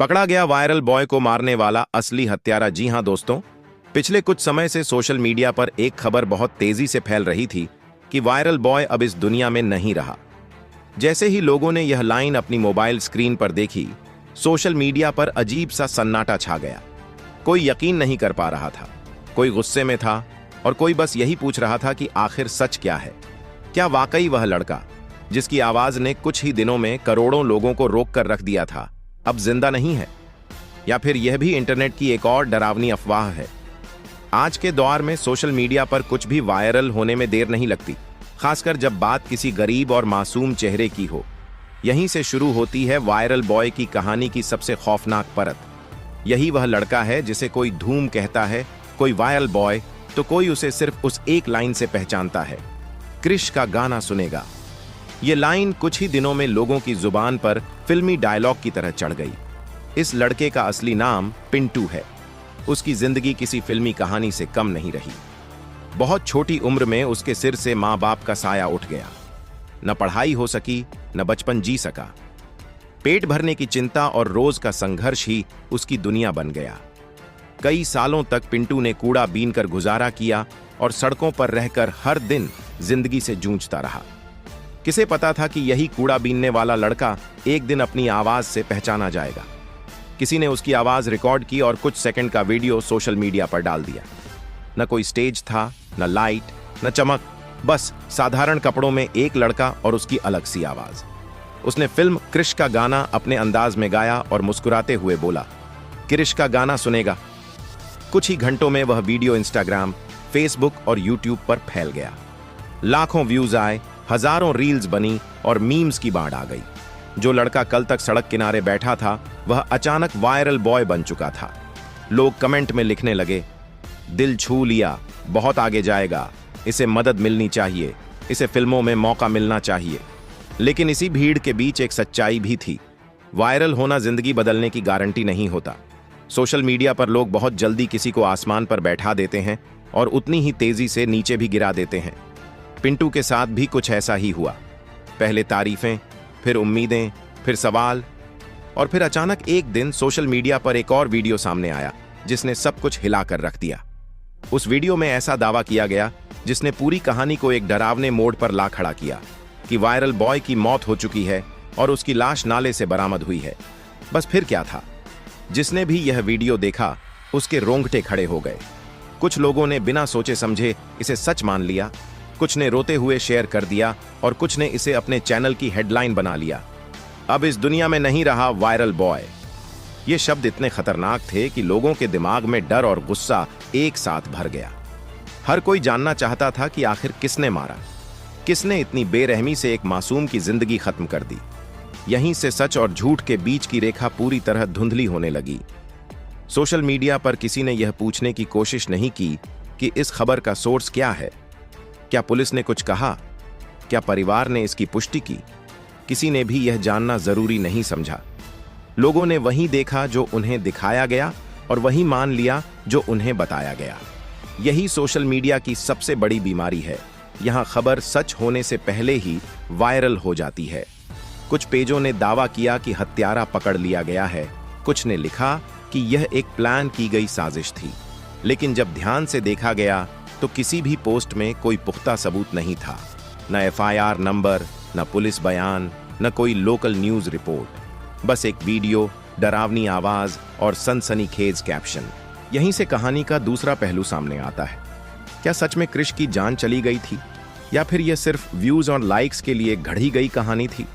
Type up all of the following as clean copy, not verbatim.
पकड़ा गया viral boy को मारने वाला असली हत्यारा। जी हां दोस्तों, पिछले कुछ समय से सोशल मीडिया पर एक खबर बहुत तेजी से फैल रही थी कि वायरल बॉय अब इस दुनिया में नहीं रहा। जैसे ही लोगों ने यह लाइन अपनी मोबाइल स्क्रीन पर देखी, सोशल मीडिया पर अजीब सा सन्नाटा छा गया। कोई यकीन नहीं कर पा रहा था, कोई गुस्से में था और कोई बस यही पूछ रहा था कि आखिर सच क्या है। क्या वाकई वह लड़का जिसकी आवाज ने कुछ ही दिनों में करोड़ों लोगों को रोक कर रख दिया था, अब जिंदा नहीं है? या फिर यह भी इंटरनेट की एक और डरावनी अफवाह है? आज के दौर में सोशल मीडिया पर कुछ भी वायरल होने में देर नहीं लगती, खासकर जब बात किसी गरीब और मासूम चेहरे की हो। यहीं से शुरू होती है वायरल बॉय की कहानी की सबसे खौफनाक परत। यही वह लड़का है जिसे कोई धूम कहता है, कोई वायरल बॉय तो कोई उसे सिर्फ उस एक लाइन से पहचानता है, क्रिश का गाना सुनेगा। ये लाइन कुछ ही दिनों में लोगों की जुबान पर फिल्मी डायलॉग की तरह चढ़ गई। इस लड़के का असली नाम पिंटू है। उसकी जिंदगी किसी फिल्मी कहानी से कम नहीं रही। बहुत छोटी उम्र में उसके सिर से माँ बाप का साया उठ गया। न पढ़ाई हो सकी, न बचपन जी सका। पेट भरने की चिंता और रोज का संघर्ष ही उसकी दुनिया बन गया। कई सालों तक पिंटू ने कूड़ा बीनकर गुजारा किया और सड़कों पर रहकर हर दिन जिंदगी से जूझता रहा। किसे पता था कि यही कूड़ा बीनने वाला लड़का एक दिन अपनी आवाज से पहचाना जाएगा। किसी ने उसकी आवाज रिकॉर्ड की और कुछ सेकंड का वीडियो सोशल मीडिया पर डाल दिया। न कोई स्टेज था, न लाइट, न चमक, बस साधारण कपड़ों में एक लड़का और उसकी अलग सी आवाज। उसने फिल्म क्रिश का गाना अपने अंदाज में गाया और मुस्कुराते हुए बोला, क्रिश का गाना सुनेगा। कुछ ही घंटों में वह वीडियो इंस्टाग्राम, फेसबुक और यूट्यूब पर फैल गया। लाखों व्यूज आए, हजारों रील्स बनी और मीम्स की बाढ़ आ गई। जो लड़का कल तक सड़क किनारे बैठा था, वह अचानक वायरल बॉय बन चुका था। लोग कमेंट में लिखने लगे, दिल छू लिया, बहुत आगे जाएगा, इसे मदद मिलनी चाहिए, इसे फिल्मों में मौका मिलना चाहिए। लेकिन इसी भीड़ के बीच एक सच्चाई भी थी। वायरल होना जिंदगी बदलने की गारंटी नहीं होता। सोशल मीडिया पर लोग बहुत जल्दी किसी को आसमान पर बैठा देते हैं और उतनी ही तेजी से नीचे भी गिरा देते हैं। पिंटू के साथ भी कुछ ऐसा ही हुआ। पहले तारीफें, फिर उम्मीदें, फिर सवाल, और फिर अचानक एक दिन सोशल मीडिया पर एक और वीडियो सामने आया जिसने सब कुछ हिलाकर रख दिया। उस वीडियो में ऐसा दावा किया गया जिसने पूरी कहानी को एक डरावने मोड़ पर ला खड़ा किया कि वायरल बॉय की मौत हो चुकी है और उसकी लाश नाले से बरामद हुई है। बस फिर क्या था? जिसने भी यह वीडियो देखा उसके रोंगटे खड़े हो गए। कुछ लोगों ने बिना सोचे समझे इसे सच मान लिया, कुछ ने रोते हुए शेयर कर दिया और कुछ ने इसे अपने चैनल की हेडलाइन बना लिया। अब इस दुनिया में नहीं रहा वायरल बॉय। ये शब्द इतने खतरनाक थे कि लोगों के दिमाग में डर और गुस्सा एक साथ भर गया। हर कोई जानना चाहता था कि आखिर किसने मारा, किसने इतनी बेरहमी से एक मासूम की जिंदगी खत्म कर दी। यहीं से सच और झूठ के बीच की रेखा पूरी तरह धुंधली होने लगी। सोशल मीडिया पर किसी ने यह पूछने की कोशिश नहीं की कि इस खबर का सोर्स क्या है। क्या पुलिस ने कुछ कहा? क्या परिवार ने इसकी पुष्टि की? किसी ने भी यह जानना जरूरी नहीं समझा। लोगों ने वही देखा जो उन्हें दिखाया गया और वही मान लिया जो उन्हें बताया गया। यही सोशल मीडिया की सबसे बड़ी बीमारी है। यहां खबर सच होने से पहले ही वायरल हो जाती है। कुछ पेजों ने दावा किया कि हत्यारा पकड़ लिया गया है, कुछ ने लिखा कि यह एक प्लान की गई साजिश थी। लेकिन जब ध्यान से देखा गया तो किसी भी पोस्ट में कोई पुख्ता सबूत नहीं था। न एफआईआर नंबर, न पुलिस बयान, न कोई लोकल न्यूज रिपोर्ट। बस एक वीडियो, डरावनी आवाज और सनसनीखेज कैप्शन। यहीं से कहानी का दूसरा पहलू सामने आता है। क्या सच में क्रिश की जान चली गई थी या फिर यह सिर्फ व्यूज और लाइक्स के लिए घड़ी गई कहानी थी?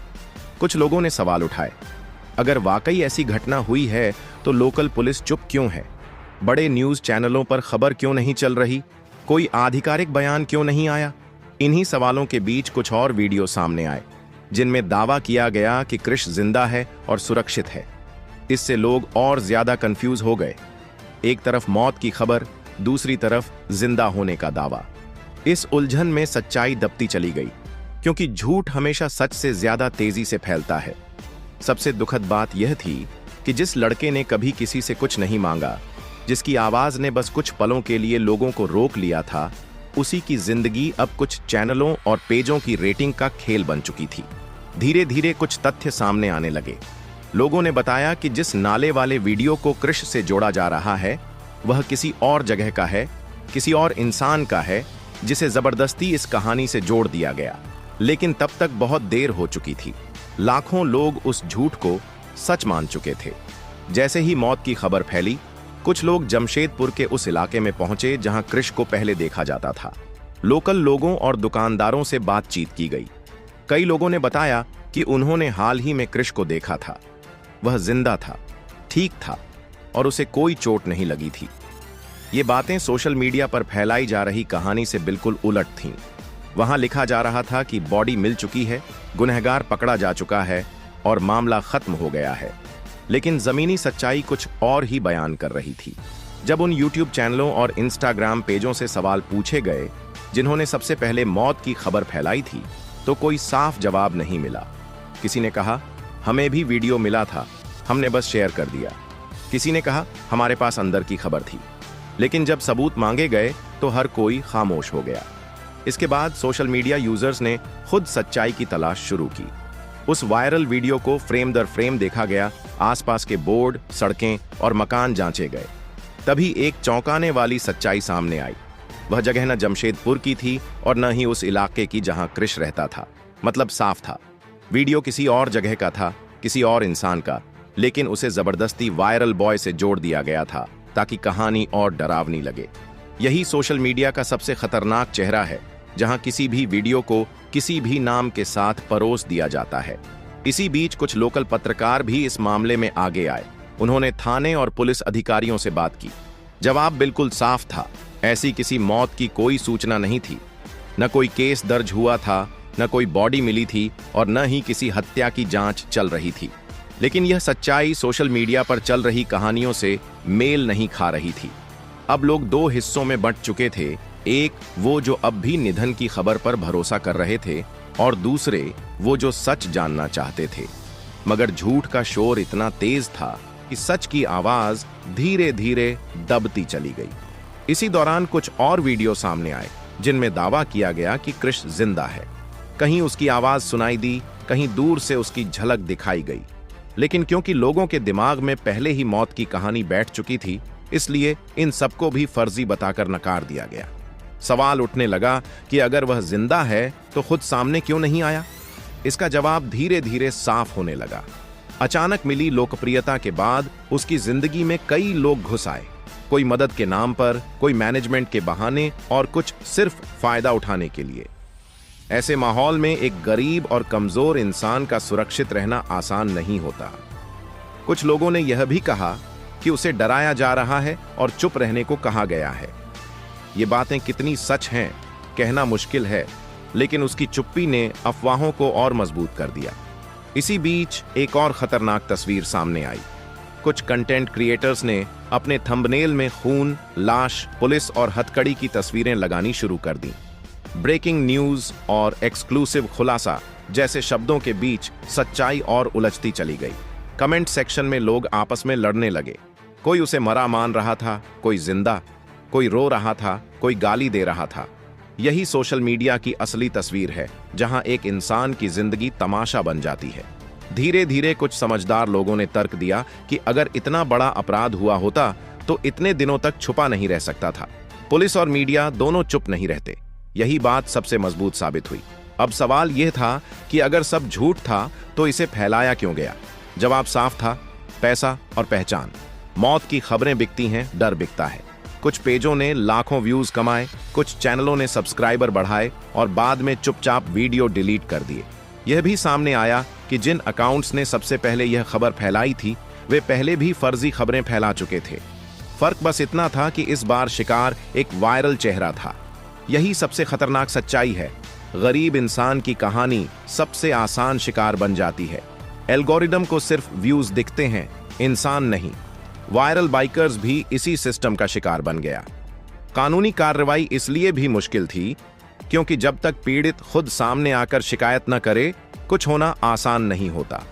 कुछ लोगों ने सवाल उठाए, अगर वाकई ऐसी घटना हुई है तो लोकल पुलिस चुप क्यों है? बड़े न्यूज चैनलों पर खबर क्यों नहीं चल रही? कोई आधिकारिक बयान क्यों नहीं आया? इन्हीं सवालों के बीच कुछ और वीडियो सामने आए जिनमें दावा किया गया कि क्रिश जिंदा है और सुरक्षित है। इससे लोग और ज्यादा कंफ्यूज हो गए। एक तरफ मौत की खबर, दूसरी तरफ जिंदा होने का दावा। इस उलझन में सच्चाई दबती चली गई, क्योंकि झूठ हमेशा सच से ज्यादा तेजी से फैलता है। सबसे दुखद बात यह थी कि जिस लड़के ने कभी किसी से कुछ नहीं मांगा, जिसकी आवाज ने बस कुछ पलों के लिए लोगों को रोक लिया था, उसी की जिंदगी अब कुछ चैनलों और पेजों की रेटिंग का खेल बन चुकी थी। धीरे धीरे कुछ तथ्य सामने आने लगे। लोगों ने बताया कि जिस नाले वाले वीडियो को कृष से जोड़ा जा रहा है वह किसी और जगह का है, किसी और इंसान का है, जिसे जबरदस्ती इस कहानी से जोड़ दिया गया। लेकिन तब तक बहुत देर हो चुकी थी। लाखों लोग उस झूठ को सच मान चुके थे। जैसे ही मौत की खबर फैली, कुछ लोग जमशेदपुर के उस इलाके में पहुंचे जहां कृष को पहले देखा जाता था। लोकल लोगों और दुकानदारों से बातचीत की गई। कई लोगों ने बताया कि उन्होंने हाल ही में कृष को देखा था। वह जिंदा था, ठीक था और उसे कोई चोट नहीं लगी थी। ये बातें सोशल मीडिया पर फैलाई जा रही कहानी से बिल्कुल उलट थीं। वहां लिखा जा रहा था कि बॉडी मिल चुकी है, गुनहगार पकड़ा जा चुका है और मामला खत्म हो गया है। लेकिन जमीनी सच्चाई कुछ और ही बयान कर रही थी। जब उन यूट्यूब चैनलों और इंस्टाग्राम पेजों से सवाल पूछे गए जिन्होंने सबसे पहले मौत की खबर फैलाई थी, तो कोई साफ जवाब नहीं मिला। किसी ने कहा, हमें भी वीडियो मिला था, हमने बस शेयर कर दिया। किसी ने कहा, हमारे पास अंदर की खबर थी। लेकिन जब सबूत मांगे गए तो हर कोई खामोश हो गया। इसके बाद सोशल मीडिया यूजर्स ने खुद सच्चाई की तलाश शुरू की। उस वायरल वीडियो को फ्रेम दर फ्रेम देखा गया, आसपास के बोर्ड, सड़कें और मकान जांचे गए। तभी एक चौंकाने वाली सच्चाई सामने आई। वह जगह न जमशेदपुर की थी और न ही उस इलाके की जहां कृष रहता था। मतलब साफ था, वीडियो किसी और जगह का था, किसी और इंसान का, लेकिन उसे जबरदस्ती वायरल बॉय से जोड़ दिया गया था ताकि कहानी और डरावनी लगे। यही सोशल मीडिया का सबसे खतरनाक चेहरा है, जहां किसी भी वीडियो को किसी भी नाम के साथ परोस दिया जाता है। इसी बीच कुछ लोकल पत्रकार भी इस मामले में आगे आए। उन्होंने थाने और पुलिस अधिकारियों से बात की। जवाब बिल्कुल साफ था, ऐसी किसी मौत की कोई सूचना नहीं थी। न कोई केस दर्ज हुआ था, न कोई बॉडी मिली थी और न ही किसी हत्या की जांच चल रही थी। लेकिन यह सच्चाई सोशल मीडिया पर चल रही कहानियों से मेल नहीं खा रही थी। अब लोग दो हिस्सों में बंट चुके थे। एक वो जो अब भी निधन की खबर पर भरोसा कर रहे थे और दूसरे वो जो सच जानना चाहते थे। मगर झूठ का शोर इतना तेज था कि सच की आवाज धीरे धीरे दबती चली गई। इसी दौरान कुछ और वीडियो सामने आए जिनमें दावा किया गया कि कृष जिंदा है। कहीं उसकी आवाज सुनाई दी, कहीं दूर से उसकी झलक दिखाई गई। लेकिन क्योंकि लोगों के दिमाग में पहले ही मौत की कहानी बैठ चुकी थी, इसलिए इन सबको भी फर्जी बताकर नकार दिया गया। सवाल उठने लगा कि अगर वह जिंदा है तो खुद सामने क्यों नहीं आया। इसका जवाब धीरे धीरे साफ होने लगा। अचानक मिली लोकप्रियता के बाद उसकी जिंदगी में कई लोग घुस आए। कोई मदद के नाम पर, कोई मैनेजमेंट के बहाने और कुछ सिर्फ फायदा उठाने के लिए। ऐसे माहौल में एक गरीब और कमजोर इंसान का सुरक्षित रहना आसान नहीं होता। कुछ लोगों ने यह भी कहा कि उसे डराया जा रहा है और चुप रहने को कहा गया है। ये बातें कितनी सच हैं कहना मुश्किल है, लेकिन उसकी चुप्पी ने अफवाहों को और मजबूत कर दिया। इसी बीच एक और खतरनाक तस्वीर सामने आई। कुछ कंटेंट क्रिएटर्स ने अपने थंबनेल में खून, लाश, पुलिस और हथकड़ी की तस्वीरें लगानी शुरू कर दी। ब्रेकिंग न्यूज और एक्सक्लूसिव खुलासा जैसे शब्दों के बीच सच्चाई और उलझती चली गई। कमेंट सेक्शन में लोग आपस में लड़ने लगे। कोई उसे मरा मान रहा था, कोई जिंदा, कोई रो रहा था, कोई गाली दे रहा था। यही सोशल मीडिया की असली तस्वीर है, जहां एक इंसान की जिंदगी तमाशा बन जाती है। धीरे धीरे कुछ समझदार लोगों ने तर्क दिया कि अगर इतना बड़ा अपराध हुआ होता तो इतने दिनों तक छुपा नहीं रह सकता था। पुलिस और मीडिया दोनों चुप नहीं रहते। यही बात सबसे मजबूत साबित हुई। अब सवाल यह था कि अगर सब झूठ था तो इसे फैलाया क्यों गया। जवाब साफ था, पैसा और पहचान। मौत की खबरें बिकती हैं, डर बिकता है। कुछ पेजों ने लाखों व्यूज कमाए, कुछ चैनलों ने सब्सक्राइबर बढ़ाए और बाद में चुपचाप वीडियो डिलीट कर दिए। यह भी सामने आया कि जिन अकाउंट्स ने सबसे पहले यह खबर फैलाई थी, वे पहले भी फर्जी खबरें फैला चुके थे। फर्क बस इतना था कि इस बार शिकार एक वायरल चेहरा था। यही सबसे खतरनाक सच्चाई है। गरीब इंसान की कहानी सबसे आसान शिकार बन जाती है। एल्गोरिदम को सिर्फ व्यूज दिखते हैं, इंसान नहीं। वायरल बाइकर्स भी इसी सिस्टम का शिकार बन गया। कानूनी कार्रवाई इसलिए भी मुश्किल थी क्योंकि जब तक पीड़ित खुद सामने आकर शिकायत न करे, कुछ होना आसान नहीं होता।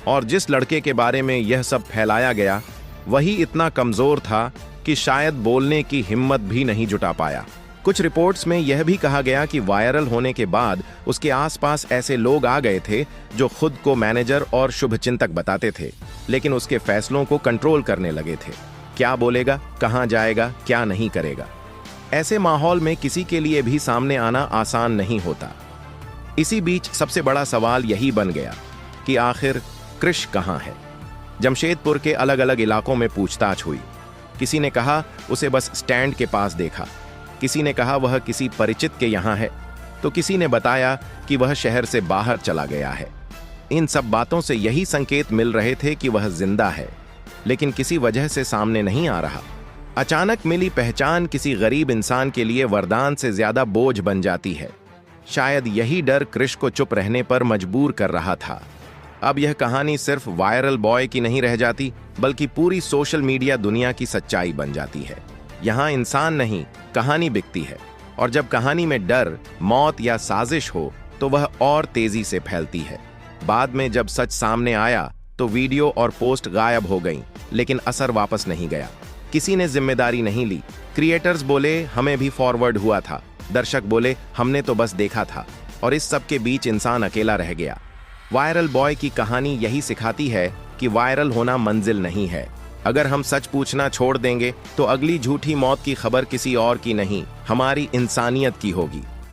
और जिस लड़के के बारे में यह सब फैलाया गया, वही इतना कमजोर था कि शायद बोलने की हिम्मत भी नहीं जुटा पाया। कुछ रिपोर्ट्स में यह भी कहा गया कि वायरल होने के बाद उसके आसपास ऐसे लोग आ गए थे जो खुद को मैनेजर और शुभचिंतक बताते थे, लेकिन उसके फैसलों को कंट्रोल करने लगे थे। क्या बोलेगा, कहां जाएगा, क्या नहीं करेगा। ऐसे माहौल में किसी के लिए भी सामने आना आसान नहीं होता। इसी बीच सबसे बड़ा सवाल यही बन गया कि आखिर कृष कहां है। जमशेदपुर के अलग अलग इलाकों में पूछताछ हुई। किसी ने कहा उसे बस स्टैंड के पास देखा, किसी ने कहा वह किसी परिचित के यहां है, तो किसी ने बताया कि वह शहर से बाहर चला गया है। इन सब बातों से यही संकेत मिल रहे थे कि वह जिंदा है, लेकिन किसी वजह से सामने नहीं आ रहा। अचानक मिली पहचान किसी गरीब इंसान के लिए वरदान से ज्यादा बोझ बन जाती है। शायद यही डर कृष को चुप रहने पर मजबूर कर रहा था। अब यह कहानी सिर्फ वायरल बॉय की नहीं रह जाती, बल्कि पूरी सोशल मीडिया दुनिया की सच्चाई बन जाती है। यहाँ इंसान नहीं, कहानी बिकती है, और जब कहानी में डर, मौत या साजिश हो तो वह और तेजी से फैलती है। बाद में जब सच सामने आया तो वीडियो और पोस्ट गायब हो गईं, लेकिन असर वापस नहीं गया। किसी ने जिम्मेदारी नहीं ली। क्रिएटर्स बोले हमें भी फॉरवर्ड हुआ था, दर्शक बोले हमने तो बस देखा था, और इस सब के बीच इंसान अकेला रह गया। वायरल बॉय की कहानी यही सिखाती है कि वायरल होना मंजिल नहीं है। अगर हम सच पूछना छोड़ देंगे तो अगली झूठी मौत की खबर किसी और की नहीं, हमारी इंसानियत की होगी।